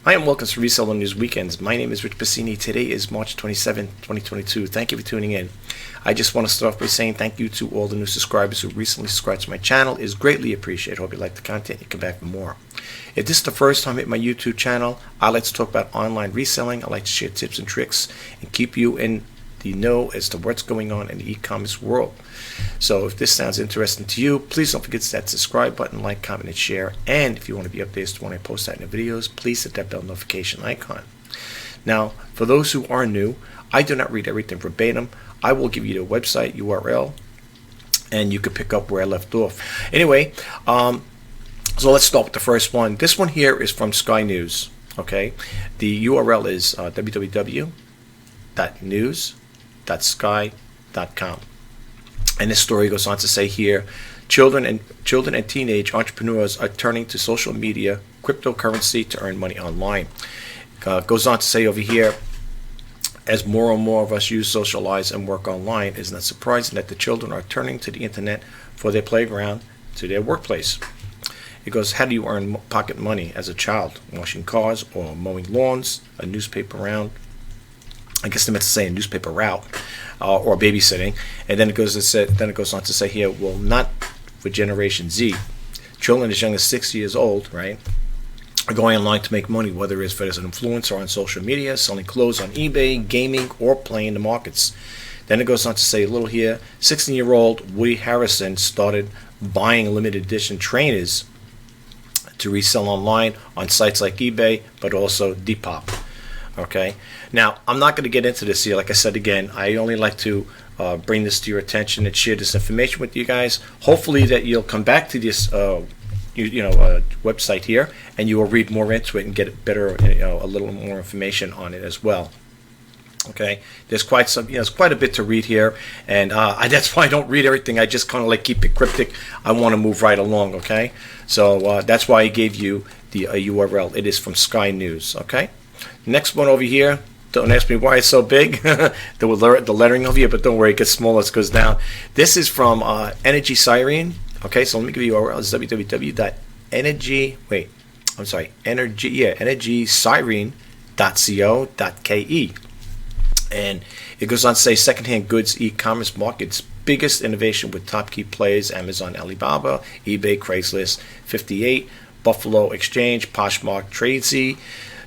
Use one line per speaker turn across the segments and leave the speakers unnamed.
Hi, and welcome to Reseller News Weekends. My name is Rich Bassini. Today is March 27, 2022. Thank you for tuning in. I just want to start off by saying thank you to all the new subscribers who recently subscribed to my channel. It is greatly appreciated. Hope you like the content. You come back for more. If this is the first time at my YouTube channel, I like to talk about online reselling. I like to share tips and tricks and keep you in the know as to what's going on in the e-commerce world. So if this sounds interesting to you, please don't forget to hit that subscribe button, like, comment, and share. And if you want to be updated when I post out in the videos, please hit that bell notification icon. Now, for those who are new, I do not read everything verbatim. I will give you the website URL, and you can pick up where I left off. Anyway, so let's start with the first one. This one here is from Sky News. Okay, the URL is www.news.sky.com. And this story goes on to say here, children and teenage entrepreneurs are turning to social media, cryptocurrency to earn money online. Goes on to say over here, as more and more of us use, socialize, and work online, it's not surprising that the children are turning to the internet for their playground, to their workplace. It goes, how do you earn pocket money as a child? Washing cars or mowing lawns, a newspaper round. I guess they meant to say a newspaper route, or babysitting. And then it goes on to say here, well, not for Generation Z. Children as young as 6 years old, right, are going online to make money, whether it's as an influencer on social media, selling clothes on eBay, gaming, or playing the markets. Then it goes on to say a little here, 16-year-old Woody Harrison started buying limited edition trainers to resell online on sites like eBay, but also Depop. Okay, now I'm not going to get into this here. Like I said again, I only like to bring this to your attention and share this information with you guys. Hopefully that you'll come back to this website here and you will read more into it and get better, a little more information on it as well. Okay, there's quite some, there's quite a bit to read here, and that's why I don't read everything. I just kind of like keep it cryptic. I want to move right along. Okay, so that's why I gave you the URL. It is from Sky News. Okay. Next one over here, don't ask me why it's so big, the lettering over here, but don't worry, it gets smaller as it goes down. This is from Energy Siren. Okay, so let me give you URL. It's energysiren.co.ke. And it goes on to say secondhand goods e-commerce market's biggest innovation with top key players, Amazon, Alibaba, eBay, Craigslist, 58, Buffalo Exchange, Poshmark, Tradesy,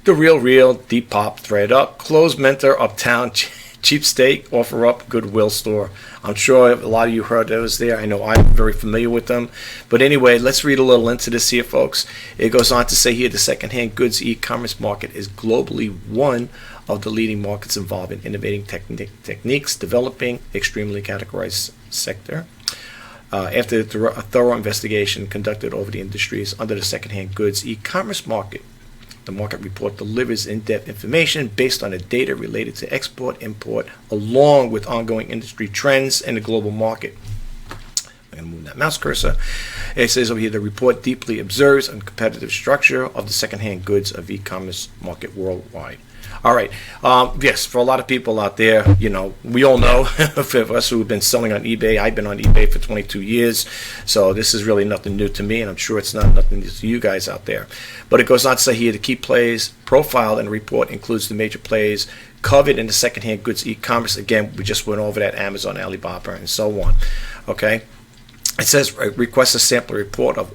The Real, Depop, ThreadUp, Clothes Mentor, Uptown, Cheapskate, OfferUp, Goodwill Store. I'm sure a lot of you heard those there. I know I'm very familiar with them. But anyway, let's read a little into this here, folks. It goes on to say here, the secondhand goods e-commerce market is globally one of the leading markets involved in innovating techniques, developing extremely categorized sector. After a thorough investigation conducted over the industries under the secondhand goods e-commerce market, the market report delivers in-depth information based on the data related to export, import, along with ongoing industry trends in the global market. I'm going to move that mouse cursor. It says over here, the report deeply observes a competitive structure of the secondhand goods of e-commerce market worldwide. All right. Yes, for a lot of people out there, we all know, for us who have been selling on eBay, I've been on eBay for 22 years, so this is really nothing new to me, and I'm sure it's not nothing new to you guys out there. But it goes on to say here, the key players profiled in the report includes the major players covered in the secondhand goods e-commerce. Again, we just went over that, Amazon, Alibaba, and so on. Okay. It says request a sample report of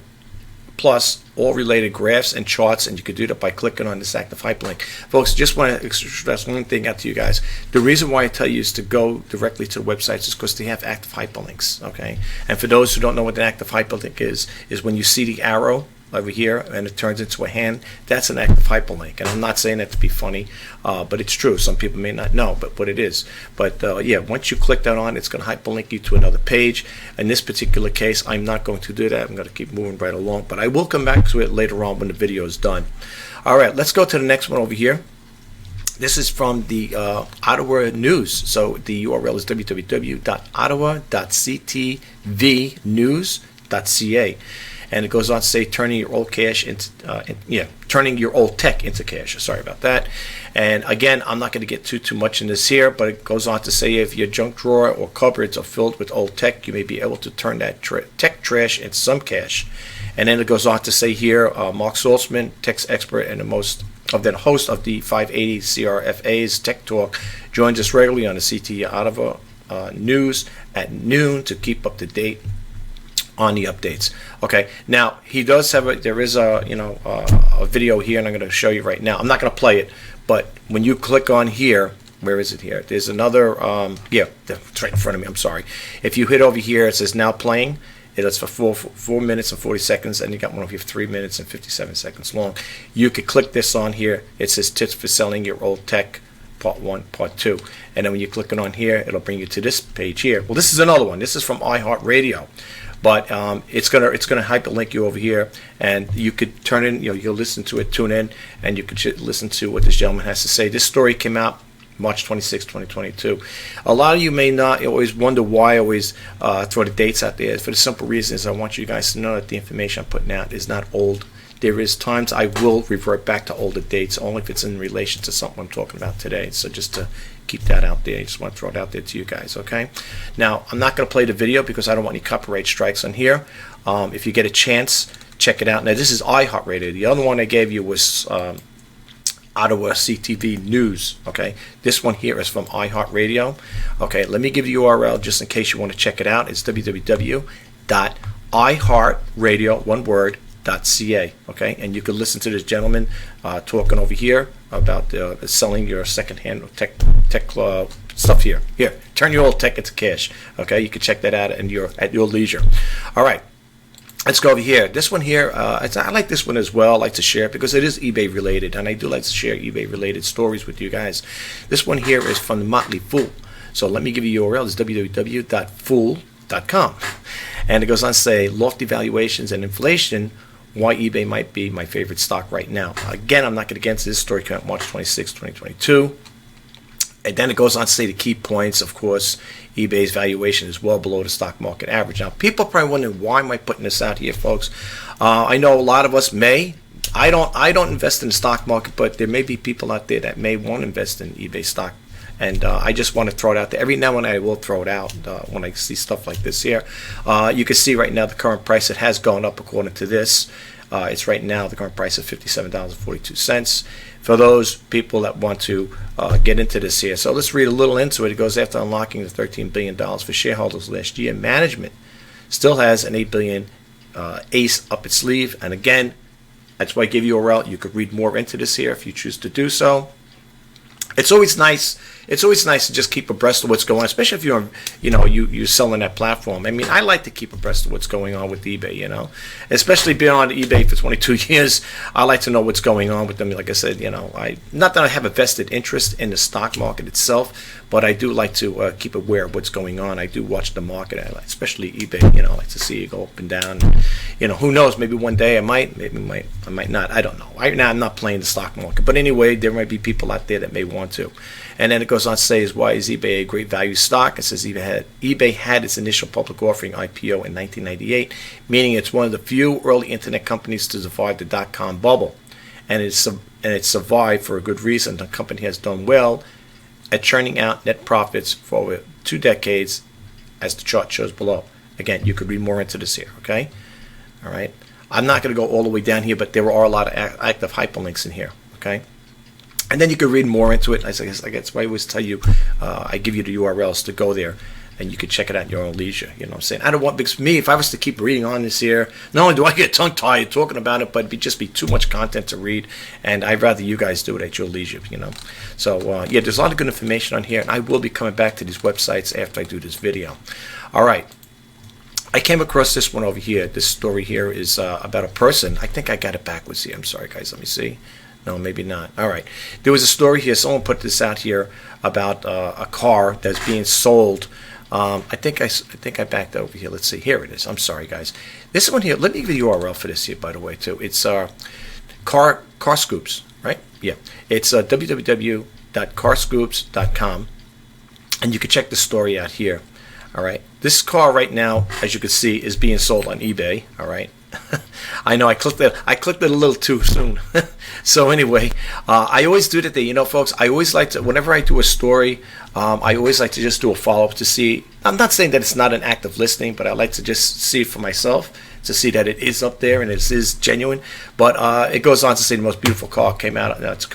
plus all related graphs and charts, and you can do that by clicking on this active hyperlink. Folks, just want to stress one thing out to you guys. The reason why I tell you is to go directly to the websites is because they have active hyperlinks. Okay, and for those who don't know what an active hyperlink is when you see the arrow over here and it turns into a hand, that's an active hyperlink. And I'm not saying that to be funny, but it's true. Some people may not know, but what it is. But yeah, once you click that on, it's going to hyperlink you to another page. In this particular case, I'm not going to do that. I'm going to keep moving right along, but I will come back to it later on when the video is done. All right, let's go to the next one over here. This is from the Ottawa News. So the URL is www.ottawa.ctvnews.ca. And it goes on to say turning your old tech into cash. Sorry about that. And again, I'm not going to get too much in this here, but it goes on to say if your junk drawer or cupboards are filled with old tech, you may be able to turn that tech trash into some cash. And then it goes on to say here, Mark Saltzman, tech expert and the host of the 580 CRFA's Tech Talk, joins us regularly on the CT Ottawa News at noon to keep up to date on the updates. Okay, now he does have there is a a video here, and I'm going to show you right now. I'm not going to play it, but when you click on here, where is it here? There's another, it's right in front of me. I'm sorry. If you hit over here, it says now playing. It's for 4 minutes and 40 seconds, and you got one over here 3 minutes and 57 seconds long. You could click this on here. It says tips for selling your old tech, part 1, part 2. And then when you click it on here, it'll bring you to this page here. Well, this is another one. This is from iHeartRadio. But it's gonna hyperlink you over here, and you could turn in, you'll listen to it, tune in, and you could listen to what this gentleman has to say. This story came out March 26, 2022. A lot of you may not always wonder why I always throw the dates out there. For the simple reason is I want you guys to know that the information I'm putting out is not old. There is times I will revert back to older dates, only if it's in relation to something I'm talking about today. So just to keep that out there, I just want to throw it out there to you guys, okay? Now, I'm not going to play the video because I don't want any copyright strikes on here. If you get a chance, check it out. Now, this is iHeartRadio. The other one I gave you was Ottawa CTV News, okay? This one here is from iHeartRadio. Okay, let me give you the URL just in case you want to check it out. It's www.iheartradio, one word, .ca, okay? And you can listen to this gentleman talking over here about selling your secondhand tech stuff here. Here, turn your old tech into cash, okay? You can check that out at your leisure. All right. Let's go over here. This one here, I like this one as well. I like to share it because it is eBay related, and I do like to share eBay related stories with you guys. This one here is from the Motley Fool. So let me give you the URL. It's www.fool.com. And it goes on to say, lofty valuations and inflation, why eBay might be my favorite stock right now. Again, I'm not going to get into this story. Came out March 26, 2022. And then it goes on to say the key points. Of course, eBay's valuation is well below the stock market average. Now, people are probably wondering, why am I putting this out here, folks? I know a lot of us may. I don't invest in the stock market, but there may be people out there that may want to invest in eBay stock. And I just want to throw it out there. Every now and then I will throw it out when I see stuff like this here. You can see right now the current price. It has gone up according to this. It's right now the current price of $57.42. For those people that want to get into this here. So let's read a little into it. It goes, after unlocking the $13 billion for shareholders last year, management still has an $8 billion ace up its sleeve. And again, that's why I give you a URL. You could read more into this here if you choose to do so. It's always nice. It's always nice to just keep abreast of what's going on, especially if you're selling that platform. I mean, I like to keep abreast of what's going on with eBay, especially being on eBay for 22 years. I like to know what's going on with them. Like I said, not that I have a vested interest in the stock market itself, but I do like to keep aware of what's going on. I do watch the market, especially eBay. I like to see it go up and down. Who knows? Maybe one day I might, I might not. I don't know. Right now I'm not playing the stock market, but anyway, there might be people out there that may want to. And then it goes on to say, why is eBay a great value stock? It says eBay had its initial public offering IPO in 1998, meaning it's one of the few early internet companies to survive the dot-com bubble. And it survived for a good reason. The company has done well at churning out net profits for over 2 decades, as the chart shows below. Again, you could read more into this here, okay? All right. I'm not going to go all the way down here, but there are a lot of active hyperlinks in here, okay? And then you can read more into it. I guess why I always tell you, I give you the URLs to go there, and you can check it out in your own leisure. You know what I'm saying? I don't want, because me, if I was to keep reading on this here, not only do I get tongue-tied talking about it, but it'd just be too much content to read, and I'd rather you guys do it at your leisure, So, yeah, there's a lot of good information on here, and I will be coming back to these websites after I do this video. All right. I came across this one over here. This story here is about a person. I think I got it backwards here. I'm sorry, guys. Let me see. No, maybe not. All right. There was a story here. Someone put this out here about a car that's being sold. I think I backed over here. Let's see. Here it is. I'm sorry, guys. This one here. Let me give you the URL for this here, by the way, too. It's Car Scoops, right? Yeah. It's www.carscoops.com, and you can check the story out here. All right. This car right now, as you can see, is being sold on eBay. All right. I know I clicked it a little too soon. So anyway, I always do that thing, folks. I always like to, whenever I do a story, I always like to just do a follow-up to see. I'm not saying that it's not an active listing, but I like to just see it for myself to see that it is up there and it is genuine. But it goes on to say the most beautiful car to come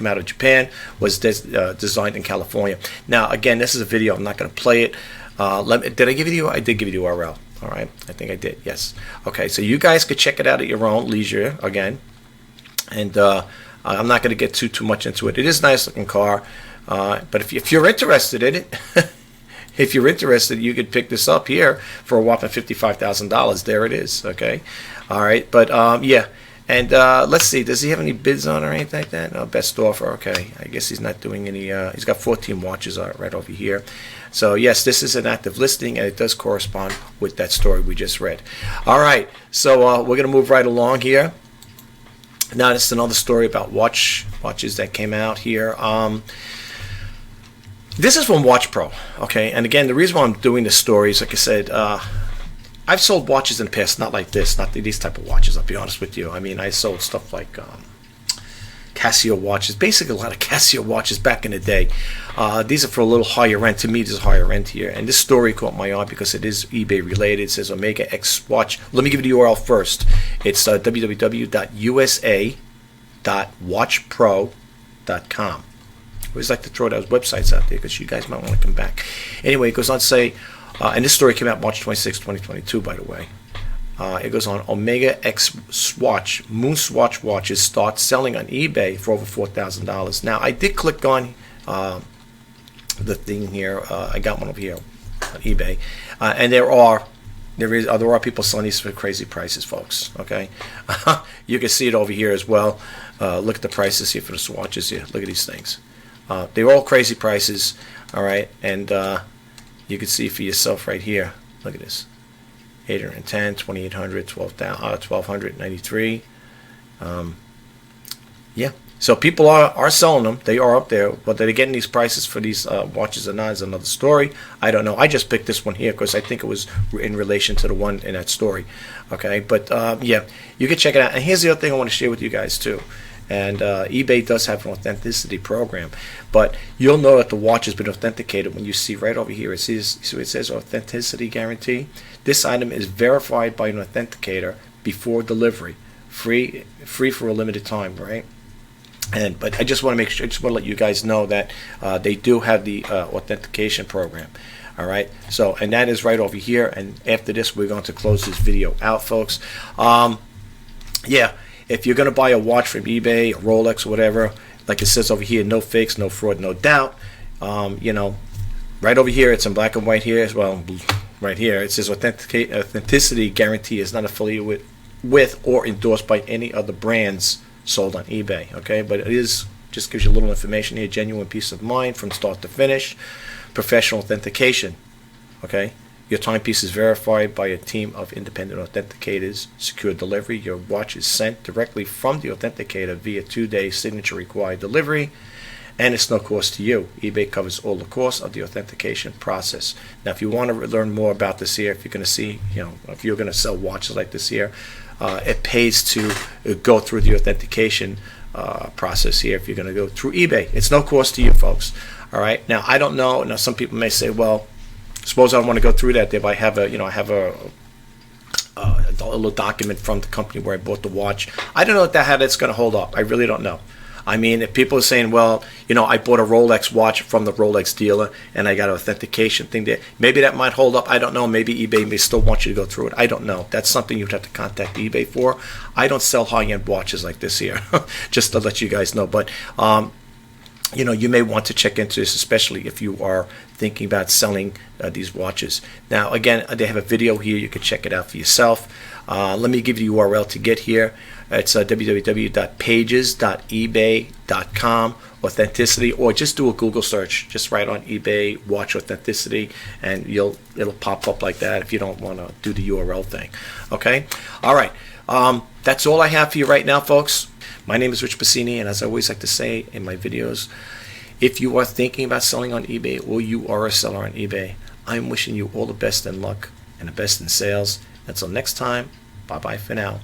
out of Japan was designed in California. Now, again, this is a video. I'm not going to play it. Did I give you? I did give you the URL. All right, I think I did. Yes. Okay, so you guys could check it out at your own leisure again, and I'm not going to get too much into it. It is a nice looking car, but if you're interested in it, if you're interested, you could pick this up here for a whopping $55,000. There it is. Okay, all right, but yeah. And let's see, does he have any bids on or anything like that? No, best offer. Okay, I guess he's not doing any. He's got 14 watches right over here. So yes, this is an active listing, and it does correspond with that story we just read. All right, so we're going to move right along here. Now, this is another story about watches that came out here. This is from Watch Pro. Okay, and again, the reason why I'm doing this story is, like I said, I've sold watches in the past, not like this, not these type of watches, I'll be honest with you. I mean, I sold stuff like Casio watches, basically a lot of Casio watches back in the day. These are for a little higher end. To me, this is higher end here. And this story caught my eye because it is eBay related. It says Omega X watch. Let me give you the URL first. It's www.usa.watchpro.com. I always like to throw those websites out there because you guys might want to come back. Anyway, it goes on to say, and this story came out March 26, 2022, by the way. It goes on, Omega X Swatch, Moon Swatch watches start selling on eBay for over $4,000. Now, I did click on the thing here. I got one over here on eBay. And there are people selling these for crazy prices, folks. Okay, you can see it over here as well. Look at the prices here for the swatches here. Look at these things. They're all crazy prices. All right, and you can see for yourself right here. Look at this. 810, 2800, 1293. Yeah. So people are selling them. They are up there, but they're getting these prices for these watches or not is another story. I don't know. I just picked this one here because I think it was in relation to the one in that story. Okay, but yeah, you can check it out. And here's the other thing I want to share with you guys too. And eBay does have an authenticity program, but you'll know that the watch has been authenticated when you see right over here. It says authenticity guarantee. This item is verified by an authenticator before delivery, free for a limited time, right? But I just want to make sure, I just want to let you guys know that they do have the authentication program. All right. So, and that is right over here. And after this, we're going to close this video out, folks. Yeah. If you're going to buy a watch from eBay, a Rolex, or whatever, like it says over here, no fakes, no fraud, no doubt. You know, right over here, it's in black and white here as well. Right here, it says authenticity guarantee is not affiliated with or endorsed by any other brands sold on eBay. Okay, but it is just gives you a little information here. Genuine peace of mind from start to finish. Professional authentication. Okay. Your timepiece is verified by a team of independent authenticators. Secure delivery. Your watch is sent directly from the authenticator via 2-day signature required delivery, and it's no cost to you. eBay covers all the costs of the authentication process. Now, if you want to learn more about this here, if you're going to see, if you're going to sell watches like this here, it pays to go through the authentication process here. If you're going to go through eBay, it's no cost to you, folks. All right. Now, I don't know. Now, some people may say, well, suppose I don't want to go through that. If I have a little document from the company where I bought the watch. I don't know how that's going to hold up. I really don't know. I mean, if people are saying, well, I bought a Rolex watch from the Rolex dealer and I got an authentication thing there, maybe that might hold up. I don't know. Maybe eBay may still want you to go through it. I don't know. That's something you'd have to contact eBay for. I don't sell high-end watches like this here, just to let you guys know. But you may want to check into this, especially if you are thinking about selling these watches. Now, again, they have a video here. You can check it out for yourself. Let me give you the URL to get here. It's www.pages.ebay.com, authenticity, or just do a Google search. Just write on eBay watch authenticity, and it'll pop up like that if you don't want to do the URL thing. Okay? All right. That's all I have for you right now, folks. My name is Rich Bassini, and as I always like to say in my videos, if you are thinking about selling on eBay or you are a seller on eBay, I'm wishing you all the best in luck and the best in sales. Until next time, bye-bye for now.